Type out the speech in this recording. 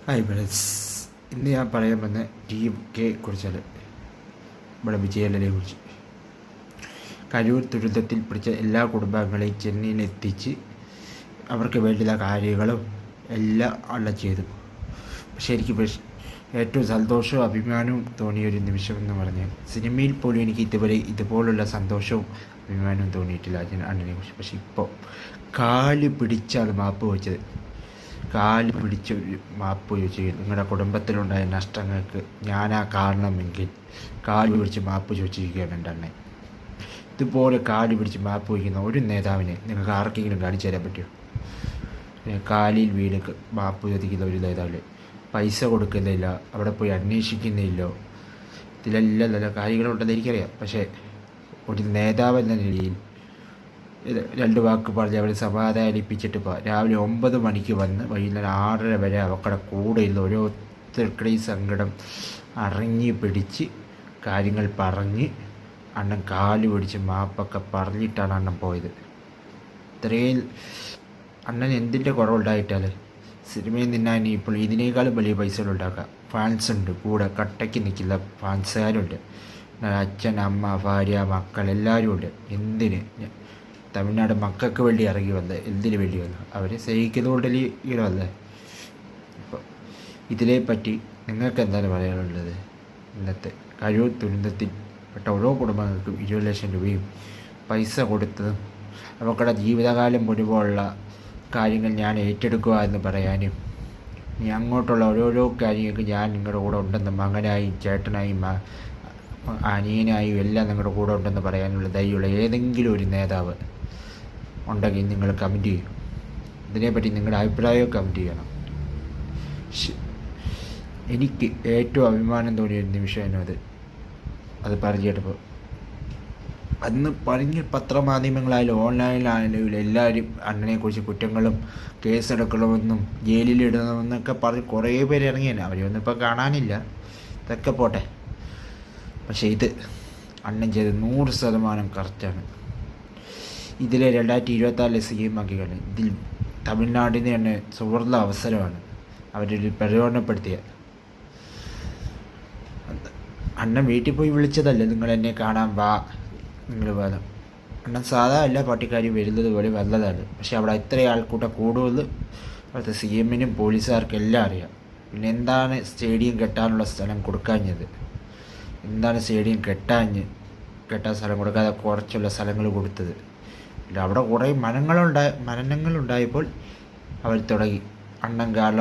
Hi friends, ഇന്ന് ഞാൻ പറയാൻ വന്ന DMK കുറിച്ചാണ്. നമ്മുടെ വിജയലനെ കുറിച്ച്. കരൂർ ദുരന്തത്തിൽ പിടിച്ച എല്ലാ കുടുംബാംഗങ്ങളെയും ചെന്നൈയിലെത്തിച്ച് അവർക്ക് വേണ്ടുന്ന കാര്യങ്ങളും എല്ലാം അള്ള ചെയ്തു. പക്ഷേ എനിക്ക് ഏറ്റവും സന്തോഷവും അഭിമാനവും തോന്നിയൊരു നിമിഷം എന്ന് പറഞ്ഞാൽ, സിനിമയിൽ പോലും എനിക്ക് ഇതുപോലുള്ള സന്തോഷവും അഭിമാനവും തോന്നിയിട്ടില്ല അണ്ണനെ കുറിച്ച്. പക്ഷേ ഇപ്പോൾ കാല് പിടിച്ചാണ് മാപ്പ് വെച്ചത്. കാല് പിടിച്ച് മാപ്പ് ചോദിച്ചു, നിങ്ങളുടെ കുടുംബത്തിലുണ്ടായ നഷ്ടങ്ങൾക്ക് ഞാനാ കാരണമെങ്കിൽ കാല് പിടിച്ച് മാപ്പ് ചോദിച്ചിരിക്കുകയാണ് എൻ്റെ അണ്ണൻ. ഇതുപോലെ കാല് പിടിച്ച് മാപ്പ് ചോദിക്കുന്ന ഒരു നേതാവിനെ നിങ്ങൾക്ക് ആർക്കെങ്കിലും കാണിച്ചു തരാൻ പറ്റുമോ? കാലിൽ വീട് മാപ്പ് ചോദിക്കുന്ന ഒരു നേതാവിന് പൈസ കൊടുക്കുന്നില്ല, അവിടെ പോയി അന്വേഷിക്കുന്നില്ലോ, ഇതിലെല്ലാം നല്ല കാര്യങ്ങളുണ്ടെന്ന് എനിക്കറിയാം. പക്ഷേ ഒരു നേതാവ് എന്ന നിലയിൽ രണ്ട് വാക്ക് പറഞ്ഞ് അവരെ സമാധാനിപ്പിച്ചിട്ട് രാവിലെ 9 മണിക്ക് വന്ന് വൈകുന്നേരം 6:30 വരെ അവക്കടെ കൂടെ ഇരുന്ന് ഓരോരുത്തർക്കിടെയും സങ്കടം അറിഞ്ഞ് പിടിച്ച് കാര്യങ്ങൾ പറഞ്ഞ് അണ്ണൻ കാല് പിടിച്ച് മാപ്പൊക്കെ പറഞ്ഞിട്ടാണ് അണ്ണൻ പോയത്. ഇത്രയും അണ്ണൻ എന്തിൻ്റെ കുറവുണ്ടായിട്ടാൽ സിനിമയിൽ നിന്നാൽ ഇപ്പോൾ ഇതിനേക്കാളും വലിയ പൈസകളുണ്ടാക്കാം. ഫാൻസ് ഉണ്ട്, കൂടെ കട്ടയ്ക്ക് നിൽക്കുന്ന ഫാൻസുകാരുണ്ട്, അച്ഛൻ, അമ്മ, ഭാര്യ, മക്കൾ എല്ലാവരും ഉണ്ട്. എന്തിന് തമിഴ്നാട് മക്കൾക്ക് വേണ്ടി ഇറങ്ങി വന്നത്, എന്തിനു വേണ്ടി വന്നു? അവരെ സ്നേഹിക്കുന്നതുകൊണ്ടല്ലേ ഇങ്ങനെ വന്നത്. അപ്പോൾ ഇതിനെ പറ്റി നിങ്ങൾക്ക് എന്താണ് പറയാനുള്ളത്? ഇന്നത്തെ കരൂർ ദുരന്തത്തിൽ പെട്ട ഓരോ കുടുംബങ്ങൾക്കും 20 ലക്ഷം രൂപയും പൈസ കൊടുത്തതും അവരുടെ ജീവിതകാലം മുഴുവനുള്ള കാര്യങ്ങൾ ഞാൻ ഏറ്റെടുക്കുക എന്ന് പറയാനും, ഇനി അങ്ങോട്ടുള്ള ഓരോരോ കാര്യങ്ങൾക്ക് ഞാൻ നിങ്ങളുടെ കൂടെ ഉണ്ടെന്ന് മകനായും ചേട്ടനായും അനിയനായും എല്ലാം നിങ്ങളുടെ കൂടെ ഉണ്ടെന്ന് പറയാനുള്ള ധൈര്യമുള്ള ഏതെങ്കിലും ഒരു നേതാവ് ഉണ്ടെങ്കിൽ നിങ്ങൾ കമൻറ്റ് ചെയ്യും. ഇതിനെപ്പറ്റി നിങ്ങളുടെ അഭിപ്രായവും കമൻറ്റ് ചെയ്യണം. എനിക്ക് ഏറ്റവും അഭിമാനം തോന്നിയ ഒരു നിമിഷം അത് പറഞ്ഞു കേട്ടപ്പോൾ, അന്ന് പറഞ്ഞ പത്രമാധ്യമങ്ങളായാലും ഓൺലൈനിലായാലും എല്ലാവരും അണ്ണനെക്കുറിച്ച് കുറ്റങ്ങളും കേസെടുക്കണമെന്നും ജയിലിലിടണമെന്നൊക്കെ പറഞ്ഞ് കുറേ പേര് ഇറങ്ങിയാണ്. അവരെയൊന്നും ഇപ്പോൾ കാണാനില്ല, ഇതൊക്കെ പോട്ടെ. പക്ഷേ ഇത് അണ്ണൻ ചെയ്ത് 100% കറക്റ്റാണ്. ഇതിലെ 2024 CM ആക്കിയാണ്. ഇതിൽ തമിഴ്നാടിന് തന്നെ സുവർണ്ണ അവസരമാണ് അവരൊരു പ്രയോജനപ്പെടുത്തിയ. അണ്ണൻ വീട്ടിൽ പോയി വിളിച്ചതല്ല, നിങ്ങൾ എന്നെ കാണാൻ വാ, നിങ്ങൾ വന്നു. അണ്ണൻ സാധാ എല്ലാ പാർട്ടിക്കാരും വരുന്നത് പോലെ വന്നതാണ്. പക്ഷേ അവിടെ ഇത്ര ആൾക്കൂട്ടം കൂടുതൽ അവിടുത്തെ CMനും പോലീസുകാർക്കും എല്ലാം അറിയാം. പിന്നെ എന്താണ് സ്റ്റേഡിയം കെട്ടാനുള്ള സ്ഥലം കൊടുക്കാഞ്ഞത്? എന്താണ് സ്റ്റേഡിയം കെട്ടാൻ സ്ഥലം കൊടുക്കാതെ കുറച്ചുള്ള സ്ഥലങ്ങൾ കൊടുത്തത്? അവിടെ കുറേ മരണങ്ങളുണ്ടായപ്പോൾ അവർ തുടങ്ങി അണ്ണൻ കാല